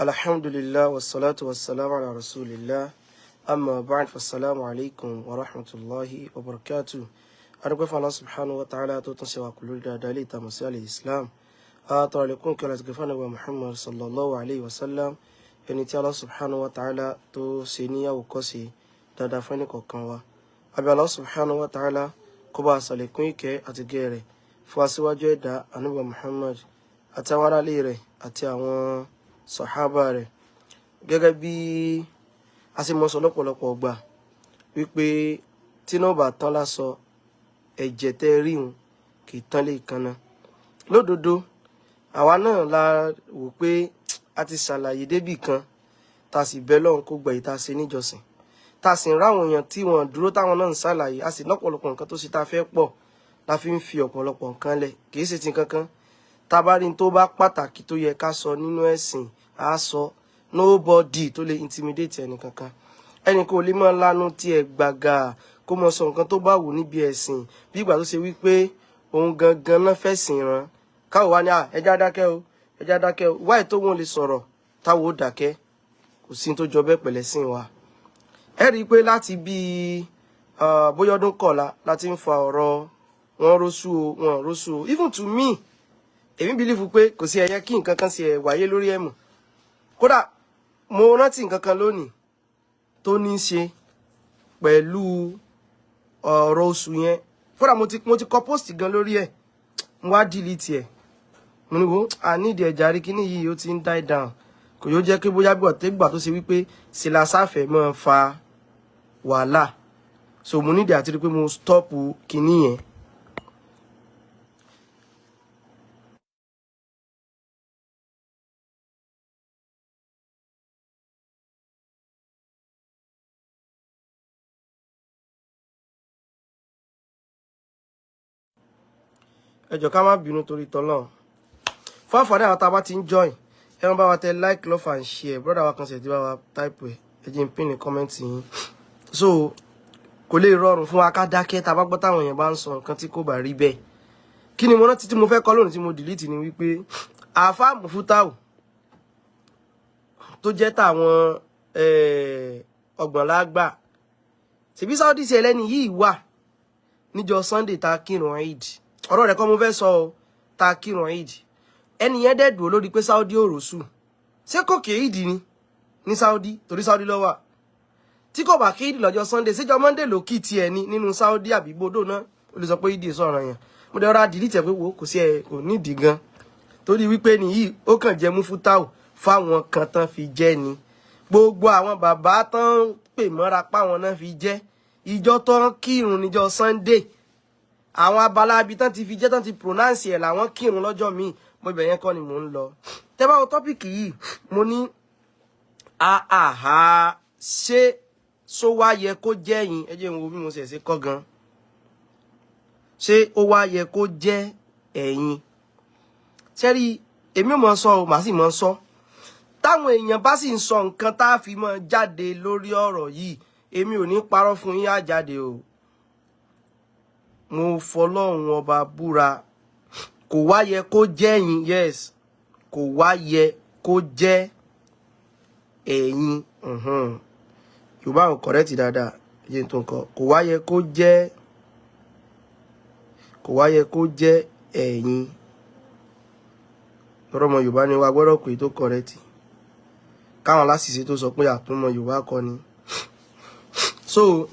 Alhamdulillah wassalatu wassalamu ala rasulillah amma ba'd fassalamu alaikum wa rahmatullahi wa barakatuh. Adúpẹ́ fún Allah subhanahu wa ta'ala tó tún ṣe wá kù lórí dáadáa lè tàmù sí al-Islam. Tọrọ àlékún kí ọlọ́sì gẹ̀fà nàbà Muhammad sallallahu alayhi wa sallam, ẹni tí Allah subhanahu wa ta'ala tó ṣe ní àwòkọ́ṣe dáadáa fún ẹnìkọ̀ọ̀kan wa. Àbí Allah subhanahu wa ta'ala kó bá ṣàlékún ìkẹ́ àti gẹ̀rẹ̀ fún aṣíwájú ẹ̀dá ànábì Muhammad àti àwọn aráalé rẹ̀ àti àwọn sàhábà rẹ̀. Gẹ́gẹ́ bí a ṣe mọ̀ sọ lọ́pọ̀lọpọ̀ ọgbà wípé tí náà bá tán lásọ ẹ̀jẹ̀ tẹ́ rí hun kì í tán lè kanna. Lódodo àwa náà la wò pé a ti ṣàlàyé débì kan tá sì bẹ́ lọ́hùn kó gbà yìí tá ṣe níjọsìn tá sì ń ráwọn èèyàn tí wọ́n dúró táwọn náà ń ṣàlàyé a sì lọ́pọ̀lọpọ̀ nǹkan tó ṣe tá fẹ́ pọ̀ la fi ń fi ọ̀pọ̀lọpọ̀ nǹkan lẹ̀ kì í ṣe ti kankan. Tá bá rí tó bá pàtàkì tó yẹ ká sọ nínú ẹ̀sìn á sọ. Nobody tó lè intimidate ẹni kankan. Ẹni kò lè máa lánú tí ẹ gbàgà kó mọ sọ nǹkan tó bá wù níbi ẹ̀sìn bí ìgbà tó ṣe wípé òun gangan náà fẹ́ sìn rán. Káwọ́ wá ní ẹjá dákẹ́ o ẹjá dákẹ́ o wáyé tó wọn lè sọ̀rọ̀ táwọn ó dákẹ́ kò sí tó jọ bẹ́ẹ̀ pẹ̀lẹ́ sìn wa. Ẹ rí i pé láti bí bóyá ọdún kọ̀ọ̀la láti ń fa ọ̀rọ̀ wọn róṣù o wọn róṣù o. Even to me èmi believe pé kò sí ẹyẹ kí nǹkan kan ṣe wáyé lórí ẹ̀mù. Kódà mo rántí nǹkan kan lónìí tó ní ṣe pẹ̀lú ọ̀rọ̀ oṣù yẹn. Kódà mo ti kọ post gan lórí ẹ̀ mo wá delete ẹ̀. Mo ní wo nídìí ẹ̀jà rí kíní yìí ó ti ń die down kò yóò jẹ́ pé bóyá gbà tó ṣe wípé ṣe la sáfẹ́ máa fa wàhálà. So mo nídìí àti rí pé mo stop kíní yẹn. Ẹ jọ̀ọ́ ká má bínú torí tọ́lọ́run. Fún àǹfààní àwọn tá a bá ti ń join ẹ máa bá wa tẹ like love and share. Brother wa kan ṣe ti bá wa type ẹ jẹ́ n pin ní comment yín. So kò lè rọrùn fún wa ká dákẹ́ tá a bá gbọ́ táwọn èèyàn bá ń sọ nǹkan tí kò bá rí bẹ́ẹ̀. Kí ni mo rántí tí mo fẹ́ kọ lónìí tí mo delete ni wípé Àfáà Mufutau tó jẹ́ táwọn Ọ̀gbọ̀nlágbà ṣebí Saudi ṣe ẹlẹ́ni yìí wà níjọ́ Sunday tá kírun Eid. Ọ̀rọ̀ rẹ̀ kọ́ mo fẹ́ sọ ọ́ tá kírun Eid. Ẹni yẹn dẹ̀ dúró lórí pé Saudi ò rọ̀ṣù. Ṣé kò kí Eid ni ní Saudi torí Saudi ló wà? Tí kò bá kí Eid lọ́jọ́ Sunday ṣéjọ́ Monday ló kí tiẹ̀ ní nínú Saudi àbí gbódò náà ó lè sọ pé Eid sọ̀rọ̀ yẹn. Mo dẹ̀ rọra delete ẹ̀ pé wo kò sí ẹ̀ kò nídìí gan. Torí wípé nìyí ó kàn jẹ́ Mufutau fáwọn kan tán fi jẹ́ ni. Gbogbo àwọn bàbá tán pè mọ́ra páwọn náà fi jẹ́. Ìjọ tán kírun níjọ́ Sunday. Àwọn abala ibi tán ti fi jẹ́ tán ti pronounce ẹ̀ làwọn kírun lọ́jọ́ míì. Mo ibẹ̀ yẹn kọ́ ni mò ń lọ. Tẹ́ bá wo tọ́pìkì yìí mo ní ṣé só wá yẹ kó jẹ́ yín ẹ jẹ́ n wo bí mo ṣe kọ́ gan. Ṣé ó wá yẹ kó jẹ́ ẹ̀yin? Ṣẹ́rí èmi ò mọ̀ sọ o màá sì mọ̀ sọ. Táwọn èèyàn bá sì ń sọ nǹkan tá a fi mọ̀ jáde lórí ọ̀rọ̀ yìí èmi ò ní parọ́ fún yín á jáde o. Mo fọlọ́run ọba búra kò wá yẹ kó jẹ́ ẹ̀yin. Yes kò wá yẹ kó jẹ́ ẹ̀yin. Yorùbá ò correct dáadáa yẹn tó nǹkan kò wá yẹ kó jẹ́ ẹ̀yin. Lọ́rọ̀ ọmọ Yorùbá ni wa gbọ́dọ̀ pé tó correct káwọn lásìsí tó sọ pé àtúmọ̀ Yorùbá kọ́ ni. So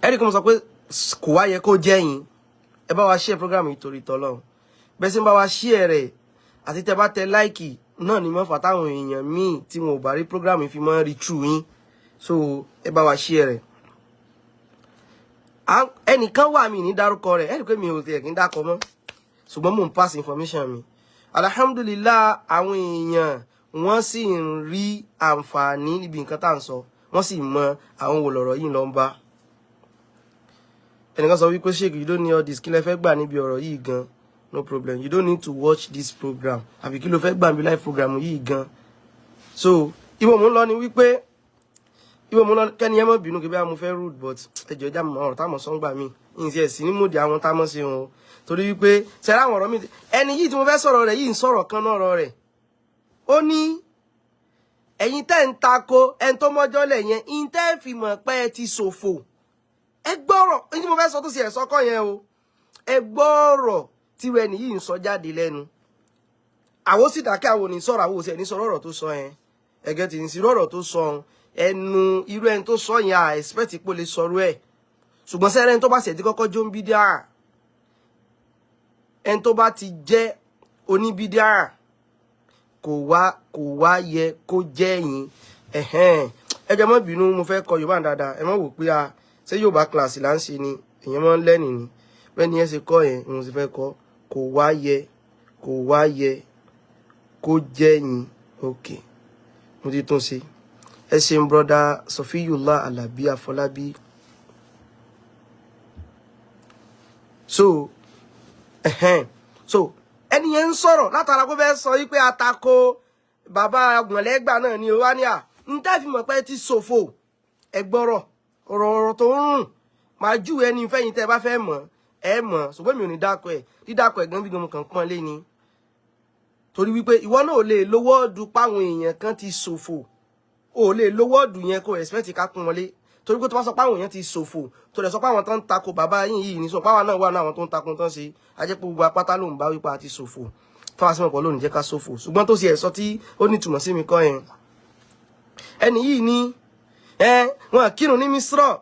ẹ̀rí kan mo sọ pé kò wá yẹ kó jẹ́ ẹ̀yin. Ẹ bá wa share program yìí torí tọ́lọ́run. Bẹ́ẹ̀ sì ń bá wa share rẹ̀ àti tẹ́ bá tẹ like náà ni mo fà táwọn èèyàn míì tí wọn ò bá rí program yìí fi mọ́ rí true yín. So ẹ bá wa share rẹ̀. Ẹnìkan wà mí ní dárúkọ rẹ̀ ẹ rí pé mi ò tiẹ̀ kí ń dákọ mọ́ ṣùgbọ́n mò ń pass information mi. Alhamdulillah àwọn èèyàn wọ́n sì ń rí àǹfààní níbi nǹkan tá à ń sọ wọ́n sì mọ àwọn wo lọ̀rọ̀ yìí ló ń bá. Ẹnìkan sọ wípé Sheikh you don't need all this kí lẹ fẹ́ gbà níbi ọ̀rọ̀ yìí gan. No problem you don't need to watch this program àbí kí ló fẹ́ gbà níbi live program yìí gan. So ibo mo ń lọ ni wípé ibo mo ń lọ kẹ́ni ẹ má bínú kí bí mo fẹ́ rude but ẹjọ́ ìjà mọ̀ ọ̀rọ̀ táwọn sọ ń gbà mí ìyìn sí ẹ̀sìn ní mòdì àwọn táwọn ṣe wọn torí wípé ṣẹlẹ̀ àwọn ọ̀rọ̀ mi ẹni yìí tí mo fẹ́ sọ̀rọ̀ rẹ̀ yìí ń sọ̀rọ̀ kan náà ọ̀rọ̀ rẹ̀ ó ní ẹ̀yin tẹ́ ń tako ẹni tó mọ́jọ́ lẹ̀ yẹn in tẹ́ fi mọ̀ pé ẹ ti ṣòfò ẹ gbọ́rọ̀ ní mo fẹ́ sọ tó sì ẹ̀ sọ́kọ́ yẹn o ẹ gbọ́rọ̀ tí rẹ nìyí ń sọ jáde lẹ́nu àwọn sì dákẹ́ àwọn ò ní sọ̀rọ̀ àwọn ò sì ẹ̀ ní sọ̀rọ̀ ọ̀rọ̀ tó sọ yẹn ẹ̀gẹ́ tí ń sí ọ̀rọ̀ tó sọ ẹnu irú ẹni tó sọ yẹn à expect pé ó lè sọ̀rọ̀ ẹ̀ ṣùgbọ́n sẹ́rẹ́ ẹni tó bá ṣẹ̀ tí kọ́kọ́ jó ń bídíà ẹni tó bá ti jẹ́ oníbídíà kò wá yẹ kó jẹ́ yín ẹ jẹ́ mọ́ bínú mo fẹ́ kọ Yorùbá dáadáa ẹ mọ́ wò pé ṣé Yorùbá kíláàsì là ń ṣe ni èèyàn mọ́ ń lẹ́nì ni bẹ́ẹ̀ ni ẹ ṣe kọ́ yẹn mo sì fẹ́ kọ́ kò wá yẹ kó jẹ́ yín ok mo ti tún ṣe ẹ ṣeun brother Sofiyullah Alabi Afọlábí so ẹni yẹn ń sọ̀rọ̀ látara kó fẹ́ sọ wípé atako bàbá Àgbọ̀nlẹ́gbà náà ni ó wá ní ń tẹ́ fi mọ̀ pé ti ṣòfò ẹgbọ́rọ̀ ọ̀rọ̀ tó ń rùn máa jù ẹni fẹ́yìn tẹ́ bá fẹ́ mọ̀ ẹ mọ̀ ṣùgbọ́n mi ò ní dákọ̀ ẹ̀ dídákọ̀ ẹ̀ gan bí gan mo kàn pọ́n lé ni torí wípé ìwọ náà ò lè lówó ọdún páwọn èèyàn kan ti ṣòfò ò lè lówó ọdún yẹn kó expect ká kún wọlé torí pé tó bá sọ páwọn èèyàn ti ṣòfò tó lè sọ páwọn tó ń tako bàbá yìí ní sọ páwọn náà wà náà àwọn tó ń tako tán ṣe ajẹ́ pé gbogbo apáta ló ń bá wípé a ti ṣòfò tó wá sí mọ̀pọ̀ lónìí jẹ́ ká ṣòfò ṣùgbọ́n tó ṣe ẹ̀sọ́ tí ó ní ìtumọ̀ sí mi kọ́ yẹn ẹni yìí ní wọn kírun ní Misrọ̀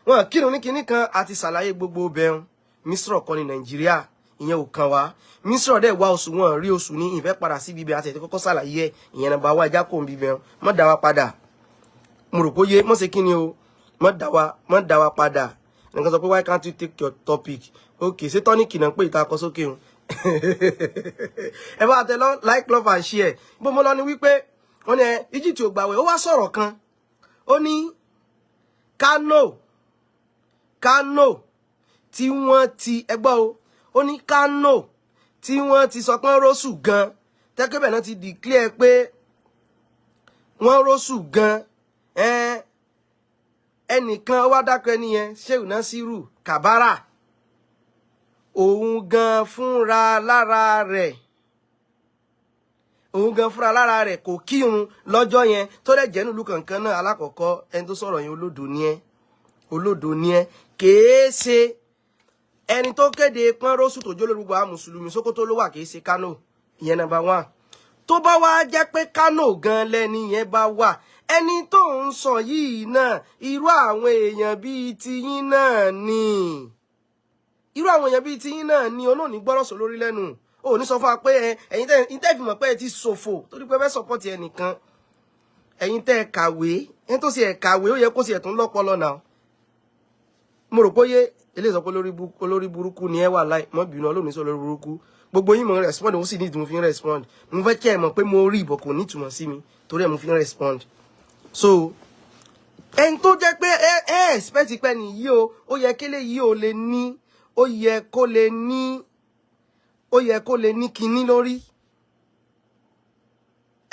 wọn kírun ní kinní kan àti ṣàlàyé gbogbo bẹ̀rùn Misrọ̀ kọ́ ní Nàìjíríà ìyẹn ò kan wá Misrọ̀ dẹ̀ wá oṣù wọn rí oṣù ní ìfẹ́ padà sí bíbẹ̀ àti ẹ̀tẹ́ kọ́kọ́ ṣàlàyé ìyẹn nàbà wá ẹja kò ń bíbẹ̀ mọ́ dá wa padà mo rò pé yé mọ́ ṣe kí ni o mọ́ dá wa padà nǹkan sọ pé why can't you take your topic okay ṣé tọ́níkì náà pé ìta kọ sókè o ẹ bá tẹ lọ like love and share bó mo lọ ni wípé wọn ní Egypt ò gbàwẹ̀ ó wá sọ̀rọ̀ kan ó ní Kano tí wọ́n ti ẹgbọ́ o ó ní Kano tí wọ́n ti sọ pé rọ́ṣù gan tẹ́kẹ́bẹ̀ náà ti declare pé wọ́n rọ́ṣù gan ẹnìkan wá dákọ̀ ẹni yẹn Shehu Nasiru Kabara òun gan fúnra lára rẹ̀ kò kírun lọ́jọ́ yẹn tó dẹ̀ jẹ́ nílùú kankan náà alákọ̀ọ́kọ́ ẹni tó sọ̀rọ̀ yẹn olódo ni ẹ́ kèé ṣe ẹni tó kéde pọ́n rọ́ṣù tó jó lórí gbogbo àwọn mùsùlùmí Sókótó ló wà kèé ṣe Kano ìyẹn number 1 tó bá wá jẹ́ pé Kano gan lẹ́ni yẹn bá wà ẹni tó ń sọ yìí náà irú àwọn èèyàn bíi tiyín náà ni olóòní gbọ́rọ̀ sọ lórí lẹ́nu ò ní sọ fún wa pé ẹ̀yin tẹ́ fi mọ̀ pé ẹ ti ṣòfò torí pé fẹ́ sọpọ́tì ẹnìkan ẹ̀yin tẹ́ kàwé ẹni tó sì ẹ̀ kàwé ó yẹ kó sì ẹ̀ tún lọ́pọlọ náà mo rò pé ilé ìsọpọ̀ olórí burúkú ni ẹ wà láì mọ́ bínú olóòní sọ lórí burúkú gbogbo yín mo respond ó sì ní ìdùnnú fi ń respond mo fẹ́ kí ẹ mọ̀ pé mo rí ìbọ̀ kò ní ìtumọ̀ sí mi torí ẹ̀ mo fi ń respond so ẹni tó jẹ́ pé ẹ expect pé nìyí o ó yẹ kí eléyìí ò lè ní ó yẹ kó lè ní kinní lórí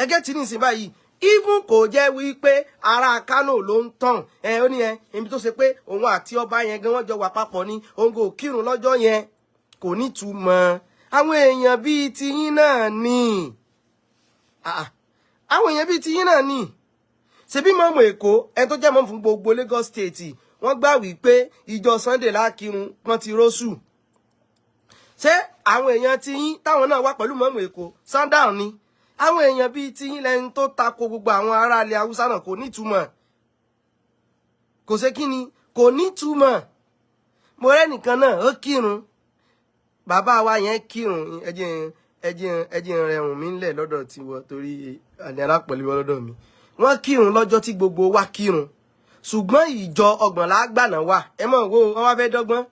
ẹgẹ́ tí ní ìsìn báyìí even kò jẹ́ wípé ará Kano ló ń tàn ó ní ibi tó ṣe pé òun àti ọba yẹn gan wọ́n jọ wà papọ̀ ní òun kò kírun lọ́jọ́ yẹn kò ní túmọ̀ àwọn èèyàn bíi tiyín náà ni ṣebí mọ́mù Èkó ẹni tó jẹ́ mọ́mù fún gbogbo Lagos State wọ́n gbà wípé ìjọ Sunday lákírun kan ti róṣù ṣé àwọn èèyàn tiyín táwọn náà wà pẹ̀lú mọ́mù Èkó sundown ni àwọn èèyàn bíi tiyín lẹ́ni tó tako gbogbo àwọn ará ilẹ̀ Haúsá náà kò nítumọ̀ kò ṣe kí ni kò nítumọ̀ mo rẹ́ nìkan náà ó kírun bàbá wa yẹn kírun ẹjìn rẹ̀hùn mi ńlẹ̀ lọ́dọ̀ tiwọn torí àdìyàrá pẹ̀lú lọ́dọ̀ mi wọ́n kírun lọ́jọ́ tí gbogbo wa kírun ṣùgbọ́n ìjọ ọgbọ̀n lágbàna wà ẹ mọ̀ wo wọ́n wá fẹ́ dọ́gbọ́n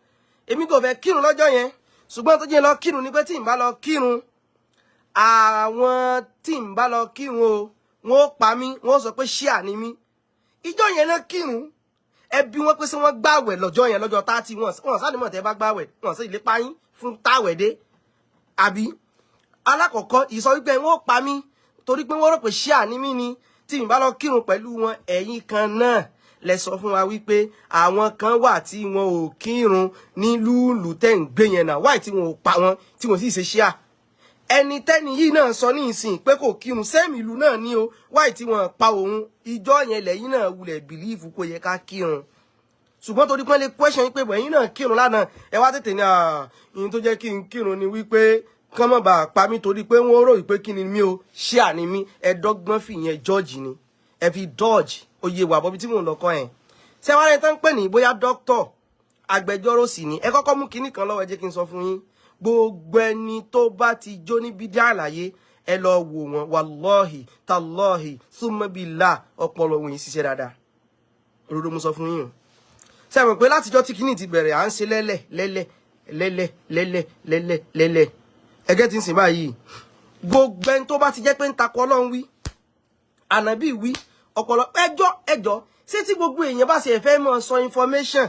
èmi kò fẹ́ kírun lọ́jọ́ yẹn ṣùgbọ́n tó jẹ́ lọ kírun ni pé tí n bá lọ kírun àwọn tí n bá lọ kírun o wọ́n ó pa mí wọ́n sọ pé ṣíà ni mí ìjọ yẹn náà kírun ẹbí wọn pé sí wọ́n gbàwẹ̀ lọ́jọ́ yẹn lọ́jọ́ 30 wọn sáà ní mọ̀ tẹ́ bá gbàwẹ̀ wọn sì lè pa yín fún táwẹ̀ dé àbí alákọ̀ọ́kọ́ ìsọ wípé wọ́n ó pa mí torí pé wọ́n rò pé ṣíà ni mí ni tí n bá lọ kírun pẹ̀lú wọn ẹ̀yin kan náà lẹ sọ fún wa wípé àwọn kan wà tí wọn ò kírun ní lúùlù tẹ́ ń gbé yẹn náà wáì tí wọn ò pa wọn tí wọn sì ṣe ṣíà ẹni tẹ́ni yìí náà sọ ní ìsìn pé kò kírun sẹ́mi ìlú náà ní o wáì tí wọ́n pa òun ìjọ yẹn lẹ́yìn náà wulẹ̀ bìlíìfù kò yẹ ká kírun ṣùgbọ́n torí pé lè question yín pé ẹ̀yin náà kírun lánàá ẹ wá tètè ní ìyìn tó jẹ́ kí n kírun ni wípé kán mọ̀ bá pa mí torí pé wọ́n rò wípé kí ni mi ò ṣé àní mi ẹ̀ẹ́dọ́gbọ́n fìyẹn George ni ẹ fi dodge oyè wà bọ́bí tí mò ń lọ kọ́ ẹ̀ ṣé wàá rẹ̀ tán pè ní bóyá dókítọ̀ agbẹjọ́rò sì ni ẹ kọ́kọ́ mú kinní kan lọ́wọ́ ẹ jẹ́ kí n sọ fún yín gbogbo ẹni tó bá ti jó ní bídíà àlàyé ẹ lọ wò wọn wàlọ́hì tàlọ́hì súnmọ́bìlà ọpọlọ wọn yìí ṣiṣẹ́ dáadáa òdodo mo sọ fún yín o ṣé mọ̀ pé látijọ́ tí kinní ti bẹ̀rẹ̀ à ń ṣe lẹ́lẹ̀ ẹgẹ́ tí ń sìn báyìí gbogbo ẹni tó bá ti jẹ́ pé ń takọ Ọlọ́run wí ànábì wí ọpọlọ ẹjọ́ ṣé tí gbogbo èèyàn bá ṣe fẹ́ mọ̀ sọ information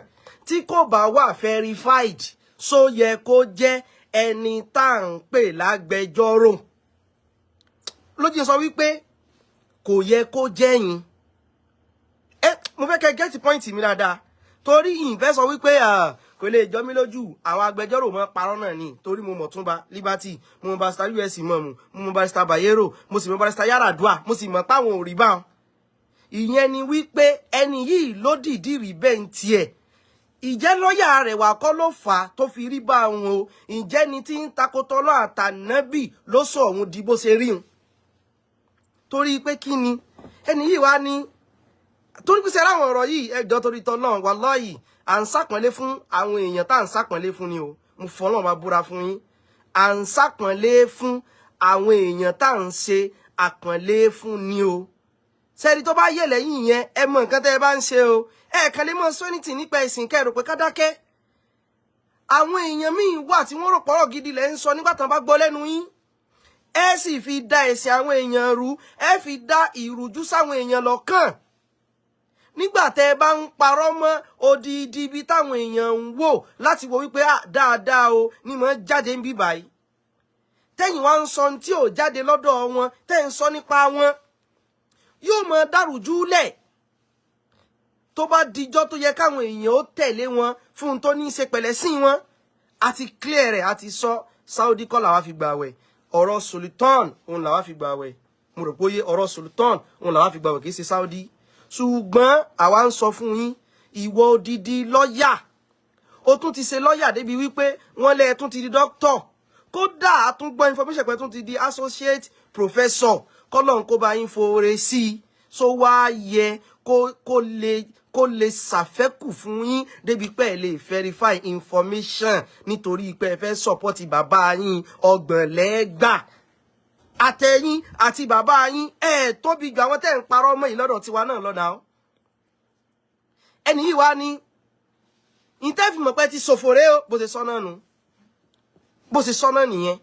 tí kò bá wà verified so yẹ kó jẹ́ ẹni tá à ń pè lágbẹjọ́rò lójú sọ wípé kò yẹ kó jẹ́ yín mo fẹ́ kẹ́ get point mi dáadáa torí ìfẹ́ sọ wípé kò lè jọ mí lójú àwọn agbẹjọ́rò mọ́ parọ́ náà ni torí mo mọ̀ Túnba Liberty mo mọ̀ barrister US mọ̀mù mo mọ̀ barrister Bayero mo sì mọ̀ barrister Yaradua mo sì mọ̀ páwọn ò rí báwọn ìyẹn ni wípé ẹni yìí ló dìídì rí bẹ́ẹ̀ ń tiẹ̀ ìjẹ́ lọ́ọ̀yà rẹ̀ wà kọ́ ló fà á tó fi rí bá òun o ìjẹ́ ni tí ń takotọ́ lọ́ àtànábì ló sọ òun di bó ṣe rí òun torí pé kí ni ẹni yìí wá ní torí pé ṣe láwọn ọ̀rọ̀ yìí ẹjọ́ torí tọ́ náà wallahi à ń sàpọ̀nlé fún àwọn èèyàn tá à ń sàpọ̀nlé fún ni o mo fọ́nà máa búra fún yín à ń sàpọ̀nlé fún àwọn èèyàn tá à ń ṣe àpọ̀nlé fún ni o sẹ́ni tó bá yẹ̀ lẹ́yìn yẹn ẹ mọ nǹkan tẹ́ ẹ bá ń ṣe o ẹ̀ẹ̀kan lè mọ̀ sọ́nìtì nípa ẹ̀sìn kẹ́rò pé ká dákẹ́ àwọn èèyàn míì wà tí wọ́n rò pọ̀rọ̀ gidi lẹ́ ń sọ nígbà tán bá gbọ́ lẹ́nu yín ẹ sì fi da ẹ̀sìn àwọn èèyàn rú ẹ fi dá ìrújú sáwọn èèyàn lọ́kàn nígbà tẹ́ ẹ bá ń parọ́ mọ́ odidi ibi táwọn èèyàn ń wò láti wo wípé dáadáa o ní mọ̀ jáde ń bí báyìí tẹ́yìn wá ń sọ tí ò jáde lọ́dọ̀ wọn tẹ́ ń sọ nípa wọn yóò mọ dàrújú lẹ̀ tó bá dijọ́ tó yẹ káwọn èèyàn ó tẹ̀lé wọn fún tó ní í ṣe pẹ̀lẹ́ sí wọn àti clear rẹ̀ àti sọ Saudi kọ́ làwa fi gbààwẹ̀ ọ̀rọ̀ Sultan òun làwa fi gbààwẹ̀ mo rò pé ọ̀rọ̀ Sultan òun làwa fi gbààwẹ̀ kì í ṣe Saudi ṣùgbọ́n àwa ń sọ fún yín ìwọ odidi lọ́ọ̀yà ó tún ti ṣe lọ́ọ̀yà débi wípé wọ́n lẹ́ tún ti di dókítọ̀ kódà a tún gbọ́ information pé tún ti di associate professor kọ́lọ́n kó bá yín fòore sí i so wá yẹ kó lè ṣàfẹ́kù fún yín débi pé ẹ lè verify information nítorí pé ẹ fẹ́ support bàbá yín ọgbọ̀n lẹ́gbà àtẹ̀yìn àti bàbá yín ẹ tóbi ju àwọn tẹ́ ń parọ́ mọ́ ìlọ́dọ̀ tiwa náà lọ́nà ó ẹni yìí wá ní ìtẹ́fìmọ̀ pé ti ṣòfòrè ó bó ṣe sọ náà nù bó ṣe sọ náà nìyẹn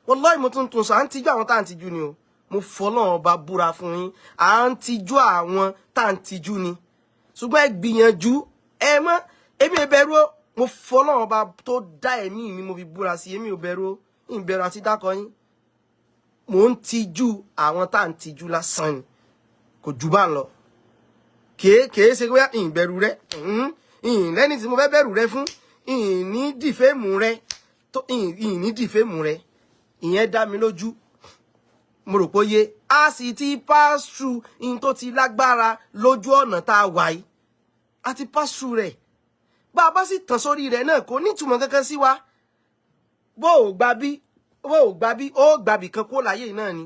wallahi mo tún sọ à ń tijú àwọn tá à ń tijú ni o mo fọlọ́run ọba búra fún yín à ń tijú àwọn tá à ń tijú ni ṣùgbọ́n ẹ gbìyànjú ẹ mọ́ èmi ò bẹ̀rù o mo fọlọ́run ọba tó dá ẹ̀mí mi mo fi búra sí èmi ò bẹ̀rù o ìbẹ̀rù àti dákọ yín mò ń tijú àwọn tá à ń tijú lásán ni kò jù bá ń lọ kèé ṣe pé ìbẹ̀rù rẹ lẹ́ni tí mo fẹ́ bẹ̀rù rẹ fún ìní dìfẹ́mù rẹ ìyẹn dá mi lójú mo rò pé yé a sì ti pass through in tó ti lágbára lójú ọ̀nà tá a wà yìí a ti pass through rẹ̀ bá a bá sì tàn sórí rẹ̀ náà kò ní ìtumọ̀ kankan sí wa bó ò gbà bí ó gbàbí kan kó láyé náà ni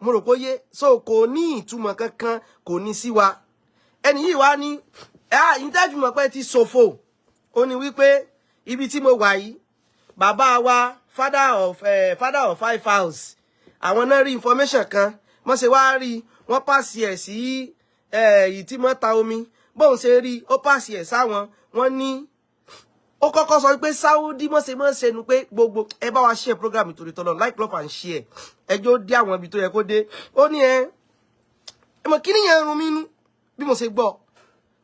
mo rò pé yé so kò ní ìtumọ̀ kankan kò ní sí wa ẹni yìí wá ní ìtẹ́jú mọ̀ pé ti ṣòfò ó ní wípé ibi tí mo wà yìí bàbá wa father of 5 house àwọn náà rí information kan wọ́n ṣe wá rí wọ́n pàṣẹ ẹ̀ sí èyí tí wọ́n ta omi bóun ṣe rí ó pàṣẹ ẹ̀ sáwọn wọ́n ní ó kọ́kọ́ sọ pé Saudi mọ́ ṣe nu pé gbogbo ẹ bá wa share program ìtòrí tọ́lọ̀ like love and share ẹjọ́ dé àwọn ibi tó yẹ kó dé ó ní ẹ mọ̀ kí nìyẹn rún mi nú bí mo ṣe gbọ́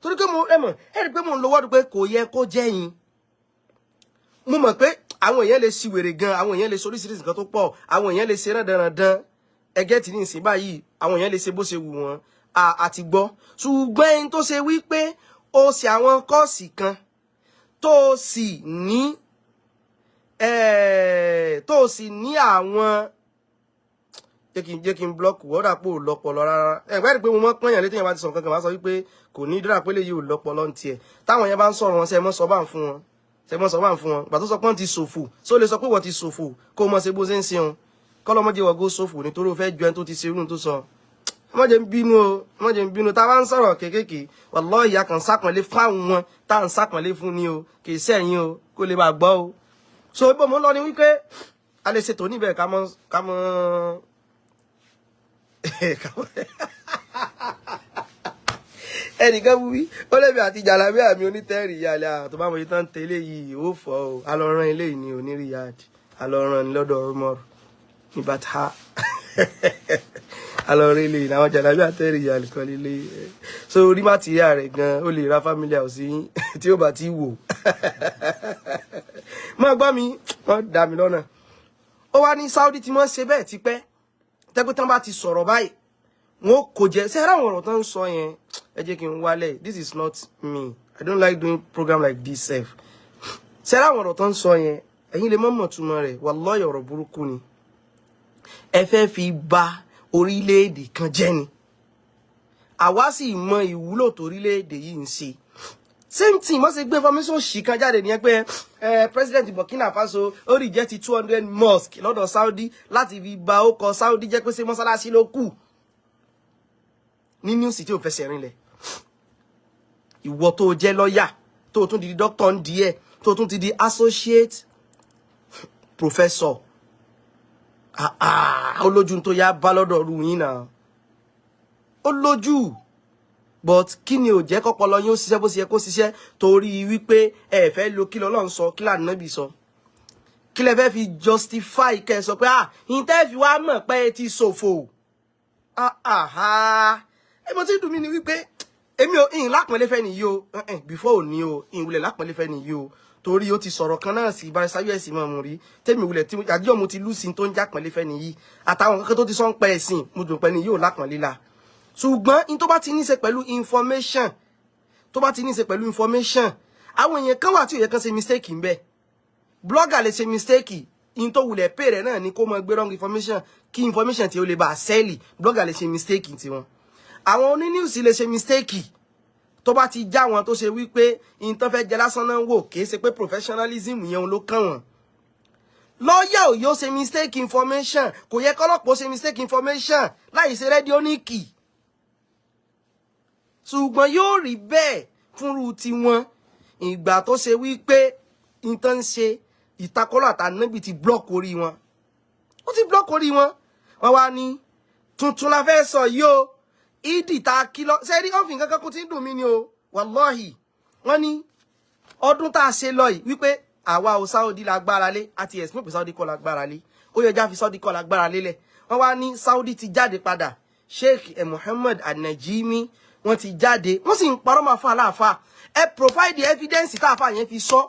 torí pé mo ẹ rí pé mo ń lo wọ́ọ̀dù pé kò yẹ kó jẹ́ yín mo mọ̀ pé àwọn èèyàn lè ṣìwèrè gan àwọn èèyàn lè sọ oríṣiríṣi nǹkan tó pọ̀ àwọn èèyàn lè ṣe rándanrandan ẹgẹ́ tí ní ìsìn báyìí àwọn èèyàn lè ṣe bó ṣe wù wọ́n àti gbọ́ ṣùgbọ́n ẹni tó ṣe wípé ó ṣe àwọn kọ́ọ̀sì kan tó sì ní tó sì ní àwọn jẹ́ kí n block wọ́dà pé ò lọ́pọlọ rárá ẹ̀gbẹ́ rí pé mo mọ́ pọ́nyàn létí yẹn bá ti sọ kankan wá sọ wípé kò ní dúrà pé lè yí ò lọ́pọlọ ń tiẹ̀ táwọn yẹn bá ń sọ̀rọ̀ wọn ṣe mọ́ sọ bá ń fún wọn gbà tó sọ pé wọ́n ti ṣòfò só lè sọ pé wọ́n ti ṣòfò kó mọ̀ ṣe bó ṣe ń ṣe wọn kọ́lọ́mọ́jẹ́ wọ́gó ṣòfò nítorí ó fẹ́ ju ẹni tó ti ṣe irú tó sọ mọ́jẹ́ ń bínú tá a bá ń sọ̀rọ̀ kéékèèké wallahi ìyá kan sápọ̀nlé fáwọn wọn tá à ń sápọ̀nlé fún ni o kì í sẹ́yìn o kó lè bá gbọ́ o so ibo mo lọ ni wípé a lè ṣètò níbẹ̀ ká mọ́ ẹnìkan wí ó lẹ́bi àti jàlábí àmì onítẹ̀rì ìyàlẹ̀ tó bá mọ̀ yìí tán tẹ́lẹ̀ yìí ó fọ́ o alọ́rán ilé yìí ní onírìyàdì alọ́rán ní lọ́dọ̀ ọmọ ní bàtà alọ́rán ilé yìí àwọn jàlábí àtẹ̀rì ìyàlẹ̀ kan lílé so orí màtíríà rẹ̀ gan ó lè ra family house yín tí ó bá ti wò mọ́ gbọ́ mi wọ́n dà mí lọ́nà ó wá ní Saudi tí wọ́n ṣe bẹ́ẹ̀ ti pẹ́ tẹ́gbẹ́ tán bá ti sọ̀rọ̀ báyìí wọn kò jẹ́ ṣé ara àwọn ọ̀rọ̀ tán ń sọ yẹn ẹ jẹ́ kí n wálẹ̀ this is not me I don't like doing program like this sef ṣé ara àwọn ọ̀rọ̀ tán ń sọ yẹn ẹ̀yin lè mọ̀ túmọ̀ rẹ̀ wallahi ọ̀rọ̀ burúkú ni ẹ fẹ́ fi bà orílẹ̀-èdè kan jẹ́ ni àwa sì mọ ìwúlò tó orílẹ̀-èdè yìí ń ṣe same thing wọ́n ṣe gbé information ṣì kan jáde nìyẹn pé president Burkina Faso ó reject 200 mosque lọ́dọ̀ Saudi láti fi bà ó kọ Saudi jẹ́ pé ṣé mọ́sálásí ló kù ní news tí ò fẹsẹ̀ rinlẹ̀ ìwọ tó jẹ́ lọ́yà tó tún di doctor ń di ẹ̀ tó tún ti di associate professor olójú tó yá bá lọ́dọ̀ ọ̀rù yín náà ó lójú but kí ni ò jẹ́ kọ́pọlọ yín ó ṣiṣẹ́ bó ṣe yẹ kó ṣiṣẹ́ torí wípé ẹ fẹ́ lo kí l'Ọlọ́run sọ kí l'Ànábì sọ kí lẹ fẹ́ fi justify kẹ́ sọ pé ìtẹ́ fi wá mọ̀ pé ẹ ti ṣòfò mo ti dùn mí ni wípé èmi ò ìyìn lápọ̀nlé fẹ́ nìyí o before òní o ìyìn wulẹ̀ lápọ̀nlé fẹ́ nìyí o torí ó ti sọ̀rọ̀ kan náà sí ìbáraṣáyé ẹ̀sìn mọ̀ mú rí tèmi wulẹ̀ tí àjọ mo ti lùsìn tó ń jápọ̀nlé fẹ́ nìyí àtàwọn kankan tó ti sọ ń pẹ́ ẹ̀sìn mo dùn pẹ́ nìyí ò lápọ̀nlé la ṣùgbọ́n in tó bá ti ní ṣe pẹ̀lú information àwọn èèyàn kan wà tí ó yẹ kan ṣe mistake ń bẹ blogger lè ṣe mistake in tó wulẹ̀ pè rẹ̀ náà ni kó mọ gbé wrong information kí information tí ó lè bá sẹ́ẹ̀lì blogger lè ṣe mistake tiwọn àwọn oní news lè ṣe mistake tó bá ti já wọn tó ṣe wípé in tó fẹ́ jẹ lásán náà wò kìí ṣe pé professionalism yẹn ló kàn wọ́n lọ́yà ò yóò ṣe mistake information kò yẹ kọ́lọ́pọ̀ ṣe mistake information láì ṣe rẹ́díóníkì ṣùgbọ́n yóò rí bẹ́ẹ̀ fúnru tiwọn ìgbà tó ṣe wípé nǹkan ń ṣe ìtakọ́lọ̀ àtànábì ti block orí wọn ó ti block orí wọn wọ́n wá ní tuntun la fẹ́ sọ yìí o ìdí ta kìlọ̀ ṣe rí ọ̀fìn kankan kó ti ń dùn mí ni o wallahi wọ́n ní ọdún tá a ṣe lọ yìí wípé àwa ò Saudi lágbára lé àti ẹ̀sìn pé Saudi kọ́ lágbára lé ó yẹ já fi Saudi kọ́ lágbára lélẹ̀ wọ́n wá ní Saudi ti jáde padà Sheikh Mohammed Al-Najimi wọ́n ti jáde wọ́n sì ń parọ́ máa fa aláàfà ẹ provide the evidence tá àfà yẹn fi sọ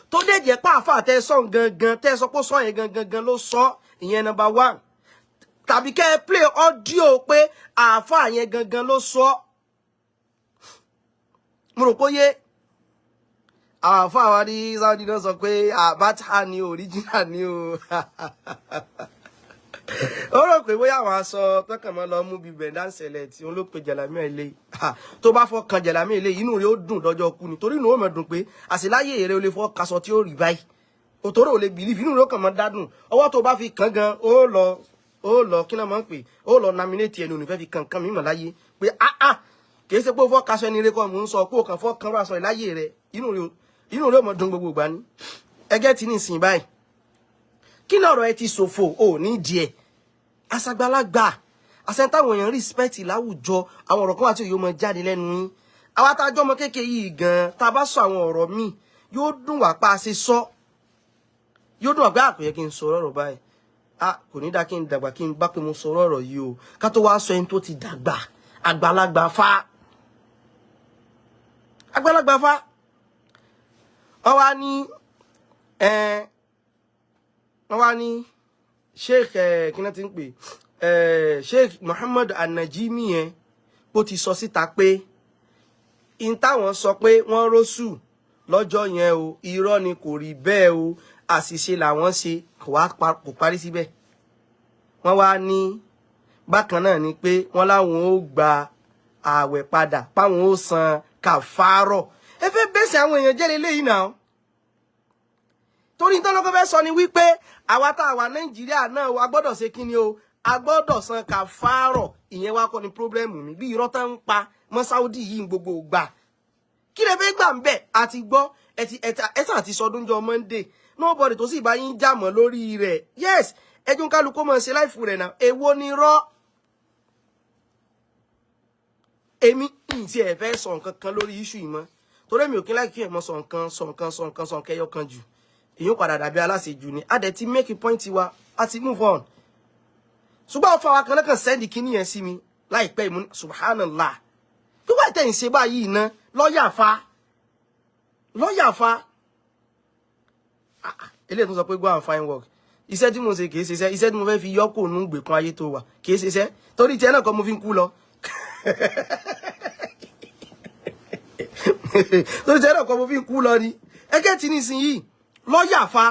tó dé jẹ́ pé àfà tẹ́ sọ gangan tẹ́ sọ pé sọ yẹn gangan ló sọ ìyẹn number 1 tàbí kẹ́ ẹ play audio pé àfà yẹn gangan ló sọ mo rò pé yé àfà wa ní Saudi náà sọ pé àbátà ni original ni o ó rò pé bóyá àwọn aṣọ tọkàn mọ́ lọ mú bíbẹ̀ dáńsẹ̀lẹ̀ tí wọ́n ló pe jẹ̀lámí ilé tó bá fọ́ kan jẹ̀lámí ilé inú rẹ̀ ó dùn dọ́jọ́ kú ni torí inú ó mọ̀ dùn pé àṣìláyé èrè ó lè fọ́ kaṣọ tí ó rí báyìí òtòrò ò lè bìlífì inú rẹ̀ ó kàn mọ́ dádùn ọwọ́ tó bá fi kàn gan ó lọ kí náà mọ̀ ń pè ó lọ nominate ẹni òní fẹ́ fi kankan mímọ̀ láyé pé kì í ṣe pé ó fọ́ kaṣọ ẹni rẹ̀ kọ́ mò ń sọ pé ó kàn fọ́ kan rọ aṣọ ìláyé rẹ̀ inú rẹ̀ ó mọ̀ dùn gbogbo ìgbà ni ẹgẹ́ tí ní ìsìn báyìí kí lọ́rọ̀ ẹ ti ṣòfò ò ní díẹ̀ àṣàgbàlagbà àṣẹntàwọn èèyàn respect láwùjọ àwọn ọ̀rọ̀ kan àti òye ọmọ jáde lẹ́nu yín àwa tá a jọ ọmọ kékeré yìí gan tá a bá sọ àwọn ọ̀rọ̀ míì yóò dùn wá pa ṣe sọ yóò dùn wá pé àkòyẹ kí n sọ ọ̀rọ̀ báyìí kò ní dá kí n dàgbà kí n bá pé mo sọ ọ̀rọ̀ yìí o ká tó wá sọ ẹni tó ti dàgbà àgbàlagbà fa wọ́n wá ní sheikh kíná ti ń pè Sheikh Mohammed Al-Najimi yẹn bó ti sọ síta pé in táwọn sọ pé wọ́n rọ́sù lọ́jọ́ yẹn o irọ́ ni kò rí bẹ́ẹ̀ o àṣìṣe làwọn ṣe kò parí síbẹ̀ wọ́n wá ní bákan náà ni pé wọ́n láwọn ó gba ààwẹ̀ padà páwọn ó san kàfárọ̀ ẹ fẹ́ bẹ́sẹ̀ àwọn èèyàn jẹ́ lélẹ́yìí náà torí tọ́lọ́kọ́ fẹ́ sọ ni wípé àwa tá a wà Nàìjíríà náà a gbọ́dọ̀ ṣe kí ni o a gbọ́dọ̀ san kàfárọ̀ ìyẹn wá kọ́ ni pírọ́blẹ́mù mi bí irọ́ tán ń pa mọ́ Saudi yìí gbogbo gbà kí lè fẹ́ gbà ń bẹ̀ àti gbọ́ ẹ̀sà àti sọdúnjọ Monday nobody tó sì bá yín jàmọ́ lórí rẹ̀ yes ẹjọ́ kálukú mọ̀ ṣe láìfù rẹ̀ náà èwo ni rọ́ èmi ìtì ẹ̀ fẹ́ sọ nǹkan kan lórí iṣu ìmọ̀ torí mi ò kí láì kí ẹ̀ mọ́ sọ nǹkan ẹyọ kan jù èyí padà dàbí aláṣejù ni a dẹ̀ ti make a point wa a ti move on ṣùgbọ́n ọ̀fọ̀ àwọn kan náà sẹ́ndì kíní yẹn sí mi láìpẹ́ ìmú subhanallah bí wàá tẹ̀ ń ṣe báyìí iná lọ́ọ̀yà fa eléyìí tó sọ pé go and find work iṣẹ́ tí mo ṣe kìí ṣiṣẹ́ iṣẹ́ tí mo fẹ́ fi yọ́kò nù gbèkún ayé tó wà kìí ṣiṣẹ́ torí tiẹ̀ náà kọ́ mo fi ń kú lọ torí tiẹ̀ náà kọ́ mo fi ń kú lọ ni ẹgẹ́ tí nísìnyìí lọ́ọ̀yà fa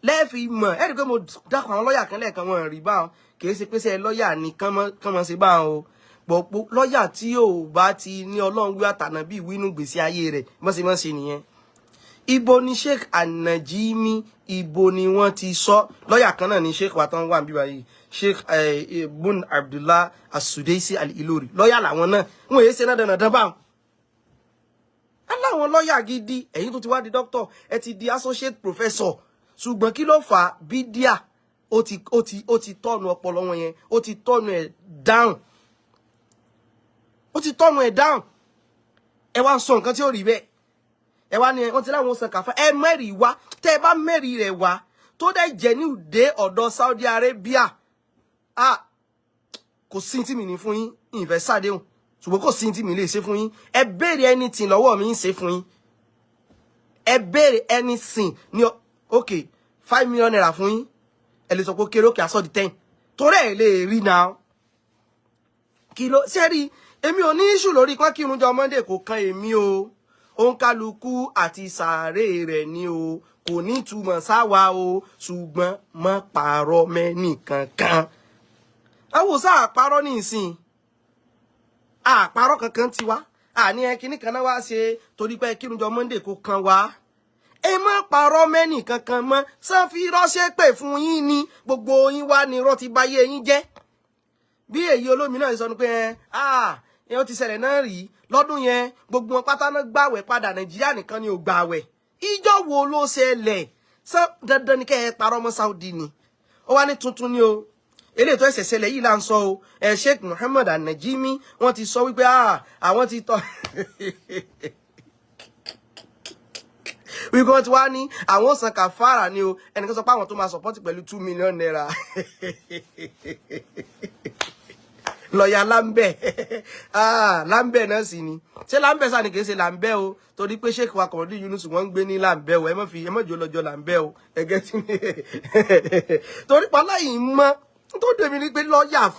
lẹ́ẹ̀fì mọ̀ ẹ̀rí pé mo dákọ̀ àwọn lọ́ọ̀yà kan lẹ́ẹ̀kan wọn rí báwọn kìí ṣe pé sẹ́ lọ́ọ̀yà ní kán mọ́ ṣe báwọn o gbọ̀pọ̀ lọ́ọ̀yà tí ò bá ti ní ọlọ́run wí àtànà bí ìwínú gbèsè ayé rẹ̀ mọ́ṣe nìyẹn ibo ni Sheikh An-Najimi ibo ni wọ́n ti sọ lọ́ọ̀yà kan náà ni Sheikh wa tán wà níbí báyìí Sheikh Bun Abdullah As-Sudaisi Al-Ilori lọ́ọ̀yà làwọn náà wọn èyí ṣe náà dandan báwọn aláwọn lọ́ọ̀yà gidi ẹ̀yin tó ti wá di doctor ẹ ti di associate professor ṣùgbọ́n kí ló fà á bídíà ó ti tọ́nu ọpọlọ wọn yẹn ó ti tọ́nu ẹ̀ down ẹ wá ń sọ nǹkan tí ó rí bẹ́ẹ̀ ẹ wá ní wọ́n ti láwọn san kàfá ẹ mẹ́rìí wá tẹ́ ẹ bá mẹ́rìí rẹ̀ wá tó dẹ̀ jẹ́ ní òde ọ̀dọ̀ Saudi Arabia kò sí tí mi ní fún yín ìfẹ́ sàdéhùn ṣùgbọ́n kò sí tí mi lè ṣe fún yín ẹ béèrè anything lọ́wọ́ mi ń ṣe fún yín ẹ béèrè anything ní ok 5 million naira fún yín ẹ lè sọ pé kéré òkè aṣọ di 10 torí ẹ lè rí náà kí ló ṣe rí èmi ò ní issue lórí pé kí irun jọ Monday kò kan èmi o òǹkálukú àti sàárè rẹ̀ ni o kò ní túmọ̀ sáwa o ṣùgbọ́n mọ́ pààrọ̀ mẹ́nì kankan àwòsàn àpárọ̀ nísìn àpárọ̀ kankan ti wá àní ẹ kíní kan náà wá ṣe torí pé kí irun jọ Monday kò kan wá ẹ má pààrọ̀ mẹ́nì kankan mọ́ sàn fi rọ́ṣẹ́ pè fún yín ni gbogbo yín wá ní irọ́ ti báyé yín jẹ́ bí èyí olómi náà sọ ní pé ó ti ṣẹlẹ̀ náà rí lọ́dún yẹn gbogbo wọn pátá náà gbàwẹ̀ padà Nàìjíríà nìkan ni ò gbàwẹ̀ ìjọ wo ló ṣẹlẹ̀ dandan ni kẹ́ ẹ parọ́ mọ́ Saudi ni ó wá ní tuntun ni o eléyìí tó ẹ̀ṣẹ̀ ṣẹlẹ̀ yìí là ń sọ o Sheikh Muhammad An-Najimi wọ́n ti sọ wípé àwọn ti tọ́ wípé wọ́n ti wá ní àwọn san kàfàrà ni o ẹnìkan sọ pé àwọn tó máa sọpọ́tì pẹ̀lú 2 million naira lọ́yà lámbẹ́ lámbẹ́ náà sì ni ṣé lámbẹ́ sáà ni kìí ṣe lámbẹ́ o torí pé Sheikh wa Kọ̀mọ́dé Yunus wọ́n ń gbé ní lámbẹ́ o ẹ má jò lọ́jọ́ lámbẹ́ o ẹgẹ́ tí mi torí pa láyìí mọ́ tó dèmi ní pé lọ́yà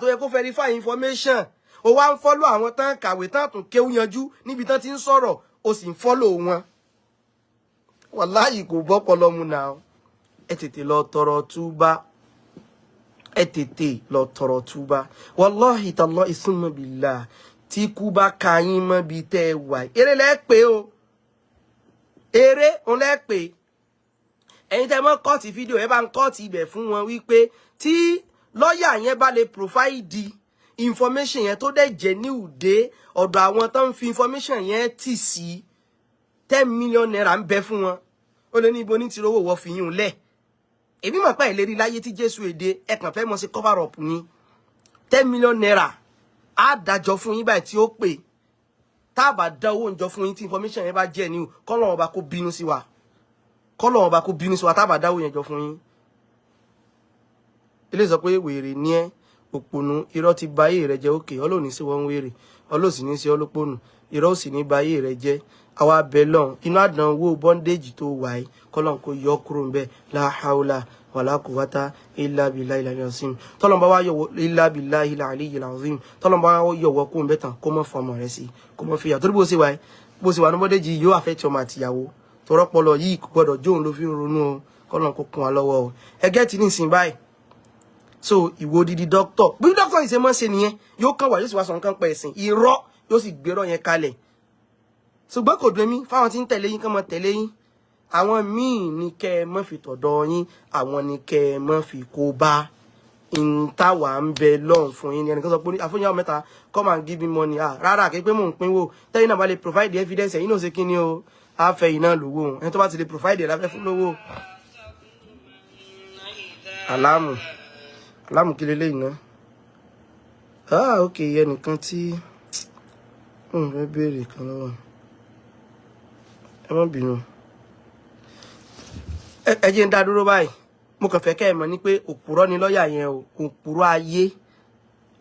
tó yẹ kó verify information o wá ń follow àwọn tán kàwé tán tún kéwú yanjú níbi tán ti ń sọ̀rọ̀ o sì ń follow wọn wàláhì kò bọ́pọlọ mu náà ẹ tètè lọ tọrọ túbá ẹ tètè lọ tọrọ túbá wàláhì tallahi summa billah tí kú bá ka yín mọ́ bí tẹ́ ẹ wà eré lẹ́pẹ́ o eré òun lẹ́pẹ́ ẹ̀yin tẹ́ mọ́ kọ́ọ̀tì fídíò ẹ bá ń kọ́ọ̀tì ibẹ̀ fún wọn wípé tí lọ́ọ̀yà yẹn bá lè provide information yẹn tó dẹ̀ jẹ́ ní òde ọ̀dọ̀ àwọn tó ń fi information yẹn tì sí 10 million naira ń bẹ fún wọn ó lè ní ibo ní ti rówó wọ́ fi yún lẹ̀ èmi mọ̀ pé ìlérí láyé tí Jésù èdè ẹ̀kàn fẹ́ mọ́ sí cover up ni 10 million naira á dájọ́ fún yín báyìí tí ó pè tá a bá dá owó ǹjọ́ fún yín tí information yẹn bá jẹ́ ní kọ́lọ́run ọba kó bínú sí wa tá a bá dá owó yẹn jọ fún yín ilé sọ pé wèrè ní ẹ òpònú irọ́ ti ba ayé rẹ jẹ́ òkè ọlọ́ọ̀ni sí wọn wèrè ọlọ́ọ̀sì ní sí ọlọ́pọ̀nù irọ́ sì ní ba ayé rẹ jẹ́ àwa bẹ̀ lọ́n inú àdánwò bondage tó wà yìí kọ́lọ́n kó yọ kúrò ń bẹ̀ la hawla wala quwwata illa billahi al-azim tọ́lọ́n bá wá yọ̀wọ́ illa billahi al-aliyyil azim tọ́lọ́n bá wá yọ̀wọ́ kó ń bẹ̀ tán kó mọ́ fọmọ rẹ̀ sí kó mọ́ fìyà torí bó ṣe wà ní bondage yóò affect ọmọ àtìyàwó torọ́pọlọ yìí kò gbọ́dọ̀ jóun ló fi ń ronú o kọ́lọ́n kó kún wa lọ́wọ́ o ẹgẹ́ ti ní ìsìn báyìí so ìwọ didi doctor bí doctor yìí ṣe máa ń ṣe nìyẹn yóò kàn wá yóò sì wá sọ nǹkan pa ẹ̀sìn irọ́ yóò sì gbérọ́ yẹn kalẹ̀ ṣùgbọ́n kò dùn mí fáwọn tí ń tẹ̀lé yín kán mọ́ tẹ̀lé yín àwọn míì ní kẹ́ ẹ mọ́ fi tọ̀dọ̀ yín àwọn ní kẹ́ ẹ mọ́ fi kó bá ìntàwà ń bẹ lọ́hùn fún yín ẹnìkan sọ pé àfúnyàwó mẹ́ta come and give me money rárá kí pé mò ń pínwó tẹ́yìn náà bá lè provide the evidence ẹ̀yìn náà ṣe kí ni o àfẹ́ yìí náà lówó ẹni tó bá ti lè provide ẹ̀ láfẹ́ fún lówó aláàmù kí leléyìí náà ok ẹnìkan tí ń fẹ́ béèrè kan lọ́wọ́ ẹ má bínú ẹ jẹ́ ń dá dúró báyìí mo kàn fẹ́ kẹ́ ẹ mọ̀ ní pé òpùrọ́ ni lọ́ọ̀yà yẹn o òpùrọ́ ayé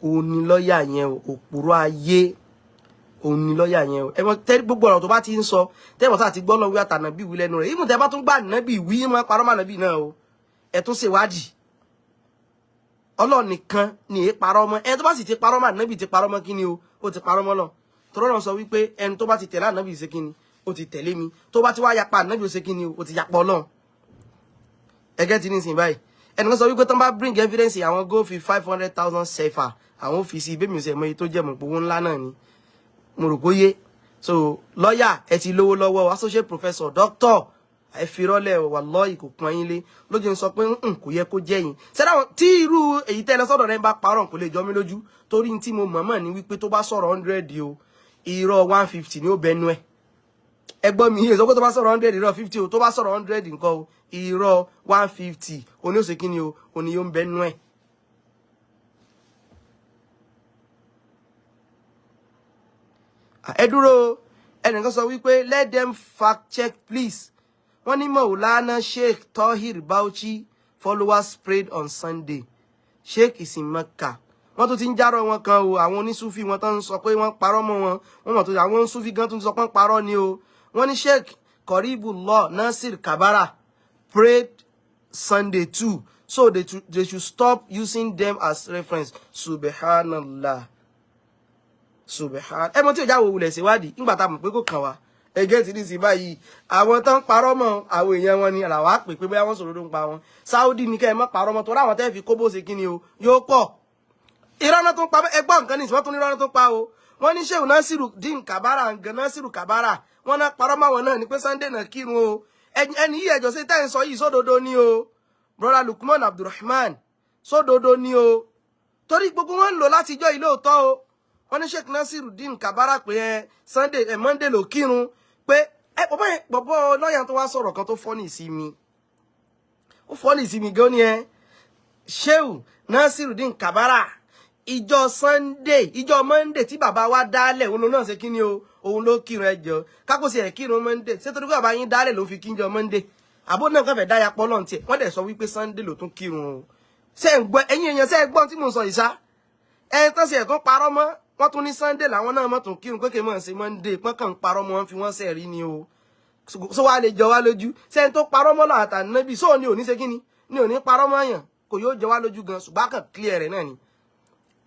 òun ni lọ́ọ̀yà yẹn o òpùrọ́ ayé òun ni lọ́ọ̀yà yẹn o ẹ mọ̀ tẹ́ gbogbo ọ̀rọ̀ tó bá ti ń sọ tẹ́wọ̀n tá ti gbọ́ lọ́wọ́ àtànàbí wí lẹ́nu rẹ̀ ìmùtẹ́ bá tún gbà nàbí wí mọ́ parọ́ mọ́ nàbí náà o ẹ tún ṣèwádìí Ọlọ́run nìkan ni èé parọ́ mọ́ ẹ tó bá sì ti parọ́ mọ́ nàbí ti parọ́ mọ́ kí ni o ó ti parọ́ mọ́ lọ tọ́rọ́ náà sọ wípé ẹni tó bá ti tẹ̀lé ànàbí ṣe kí ni ó ti tẹ̀lé mi tó bá ti wá yapa ànàbí ó ṣe kí ni o ó ti yapa Ọlọ́run ẹgẹ́ ti ní ìsìn báyìí ẹnìkan sọ wípé tán bá bring evidence àwọn go fi 500,000 sefa àwọn fi sí ibé mi ò sẹ̀ mọ́ iye tó jẹ́ mọ̀ owó ńlá náà ni mo rò pé yé so lọ́ọ̀yà ẹ ti lówó lọ́wọ́ associate professor doctor ẹ fi rọ́lẹ̀ wallahi kò pọ́n yín lé lójú ń sọ pé kò yẹ kó jẹ́ yín sẹ́dá wọn tí irú èyí tẹ́ lọ sọ́dọ̀ rẹ̀ bá parọ́ kò lè jọ mí lójú torí tí mo mọ̀mọ́ ní wípé tó bá sọ̀rọ̀ 100 o irọ́ 150 ni ó bẹnu ẹ̀ ẹgbọ́n mi yìí sọ pé tó bá sọ̀rọ̀ 100 irọ́ 50 o tó bá sọ̀rọ̀ 100 nǹkan o irọ́ 150 oní òsè kí ni o oní yóò ń bẹnu ẹ̀. ẹ dúró ẹnìkan sọ wípé let them fact check please wọ́n ní Maulana Sheikh Tohir Bauchi followers prayed on Sunday Sheikh is in Mecca wọ́n tó ti ń járọ wọn kan o àwọn onísúfì wọn tó ń sọ pé wọ́n parọ́ mọ́ wọn wọ́n mọ̀ tó àwọn onísúfì gan tó ń sọ pé wọ́n parọ́ ni o wọ́n ní Sheikh Qaribullah Nasir Kabara prayed Sunday too so they should stop using them as reference subhanallah ẹ mọ̀ tí ò jáwọ́ wulẹ̀ síwádìí nígbà tá a mọ̀ pé kò kàn wá ẹgẹ́ ti ní sí báyìí àwọn tó ń parọ́ mọ́ àwọn èèyàn wọn ni àlàwà pè pé bóyá wọ́n sọ̀rọ̀ ló ń pa wọn Saudi ní kẹ́ ẹ má parọ́ mọ́ tó ráwọn tẹ́ fi kó bó ṣe kí ni o yóò pọ̀ ìrọ́nà tó ń pa ẹgbọ́n nǹkan ní ìsìnkú tó ní ìrọ́nà tó ń pa o wọ́n ní Sheikh Nasiru Din Kabara ngan Nasiru Kabara wọ́n náà parọ́ mọ́ wọn náà ní pé Sunday náà kírun o ẹni yìí ẹjọ́ sí tẹ́ ń sọ yìí sódodo ni o brother Lukman Abdulrahman sódodo ni o torí gbogbo wọn ń lò látijọ́ ilé òótọ́ o wọ́n ní Sheikh Nasiru Din Kabara pé Sunday Monday ló kírun pé bọ̀bọ̀ lọ́yà tó wá sọ̀rọ̀ kan tó fọ́nì sí mi ó fọ́nì sí mi gan ni Sheikh Nasiru Din Kabara ìjọ Sunday ìjọ Monday tí bàbá wa dálẹ̀ òun náà ṣe kí ni o òun ló kírun ẹjọ́ kákòsí ẹ̀ kírun Monday ṣé torí bàbá yín dálẹ̀ ló fi kíjọ Monday àbó náà kàn fẹ́ dáyà pọ́ lọ́n tiẹ̀ wọ́n dẹ̀ sọ wípé Sunday ló tún kírun o ṣé ń gbọ́ ẹ̀yin èèyàn ṣé ẹ gbọ́n tí mò ń sọ ìṣá ẹ̀ tán ṣe ẹ̀ tún parọ́ mọ́ wọ́n tún ní Sunday làwọn náà mọ̀ tún kírun pé kí mọ̀ ṣe Monday pọ́n kàn ń parọ́ mọ́ wọn fi wọ́n sẹ̀ rí ni o so wá lè jọ wá lójú ṣé ń tó parọ́ mọ́ lọ́wọ́ àtànábì sóò ní òní ṣe kí ni ní òní parọ́ mọ́ yàn kò yóò jọ wá lójú gan ṣùgbọ́n kàn clear rẹ̀ náà ni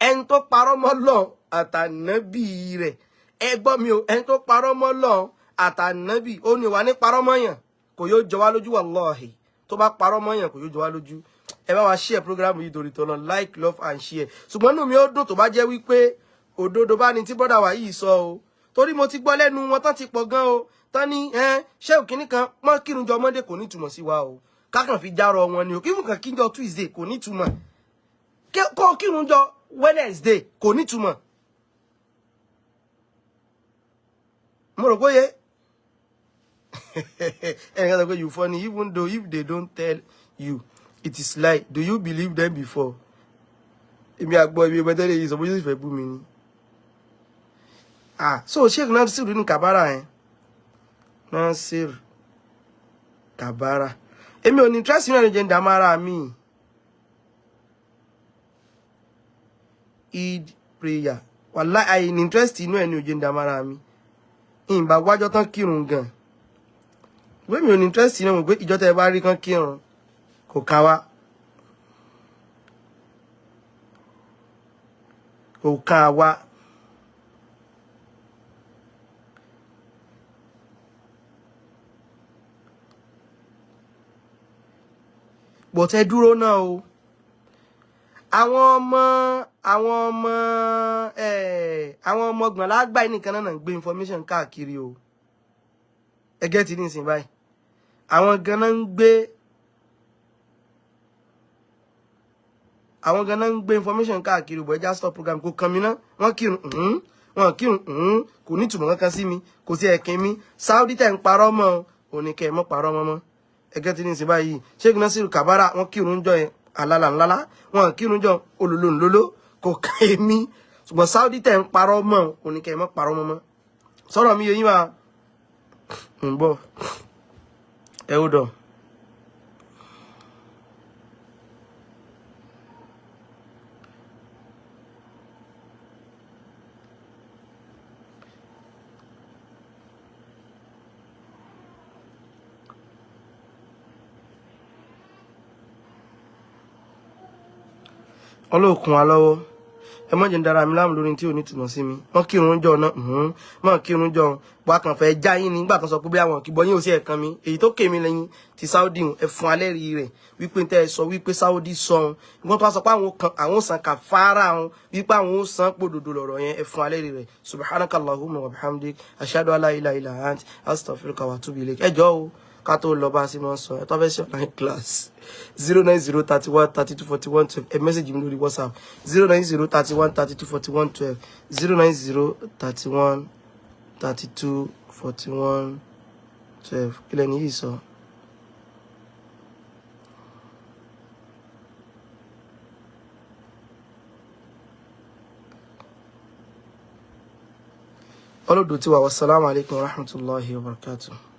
ẹni tó parọ́ mọ́ lọ́wọ́ àtànábì rẹ̀ ẹ gbọ́ mi o ẹni tó parọ́ mọ́ lọ́wọ́ àtànábì ó ní wà ní parọ́ mọ́ yàn kò yóò jọ wá lójú wallahi tó bá parọ́ mọ́ yàn kò yóò jọ wá lójú ẹ bá wa share program yìí torí tọ́lọ́ like love and share ṣùgbọ́n inú mi ó dùn tó bá jẹ́ wípé òdodo bá ní tí brother wa yìí sọ o torí mo ti gbọ́ lẹ́nu wọn tán ti pọ̀ gan o tán ní ṣé òkìní kan mọ́ kírun jọ Monday kò ní túmọ̀ sí wa o kákan fi járọ wọn ni o kí nǹkan kí n jọ Tuesday kò ní túmọ̀ kó kírun jọ Wednesday kò ní túmọ̀ mo rò bóyá ẹnìkan sọ pé you funny even though if they don't tell you it is lie do you believe them before èmi àgbọ̀ ibi ẹgbẹ́ tẹ́lẹ̀ yìí sọ bóyá ìfẹ́ bú mi ni so Sheikh Nasir Din Kabara Nasir Kabara èmi ò ní interest nínú ẹni jẹ́ ndàmára mi Eid prayer wallahi àì ní interest inú ẹni ò jẹ́ ndàmára mi ìbá wájọ́ tán kírun gan wé mi ò ní interest nínú pé ìjọ tẹ́ bá rí kan kírun kò ká wá kò ká wá but ẹ dúró náà o àwọn ọmọ gbọ̀nlágbà nìkan náà ń gbé information káàkiri o ẹ get it nísìnyí báyìí àwọn ganan ń gbé information káàkiri bọ̀ ẹja stop program kò kàn mí ná wọ́n kírun kò ní ìtumọ̀ kankan sí mi kò sí ẹ̀kín mi Saudi tẹ̀ ń parọ́ mọ́ òní kẹ́ ẹ̀ mọ́ parọ́ mọ́ ẹ get it nísìnyí báyìí Sheikh Nasiru Kabara wọ́n kírun jọ yẹn alala ńlá wọn kírun jọ olólò kò ká èmi ṣùgbọ́n Saudi tẹ̀ ń parọ́ mọ́ òní kẹ́ ẹ̀ mọ́ parọ́ mọ́ sọ̀rọ̀ mi yẹ yín máa ń bọ̀ ẹ ó dọ̀. Ọlọ́kun wa lọ́wọ́ ẹ mọ́ jẹ́ ń dára mi láàmú lórí tí ò ní túmọ̀ sí mi wọ́n kírun jọ náà mọ́ kírun jọ wà kàn fẹ́ já yín nígbà kan sọ pé bí àwọn kìbọn yín ò sí ẹ̀kan mi èyí tó kè mí lẹ́yìn ti Saudi ẹ fún alẹ́ rí rẹ̀ wípé tẹ́ ẹ sọ wípé Saudi sọ ìgbọ́n tó wá sọ pé àwọn san kàfàrà wípé àwọn san pòdòdó lọ̀rọ̀ yẹn ẹ fún alẹ́ rí rẹ̀ subhanaka Allahumma wa bihamdik ashhadu an la ilaha illa ant astaghfiruka wa atubu ilayk ẹ jọ̀ọ́ o ká tó lọ bá sí mọ́ sọ ẹ tó fẹ́ sí online class 09031324112 ẹ message mi lórí WhatsApp 09031324112 09031324112 kílẹ̀ ní yìí sọ. ọlọ́dún tí wà wassalamu alaikum warahmatullahi wabarakatuh.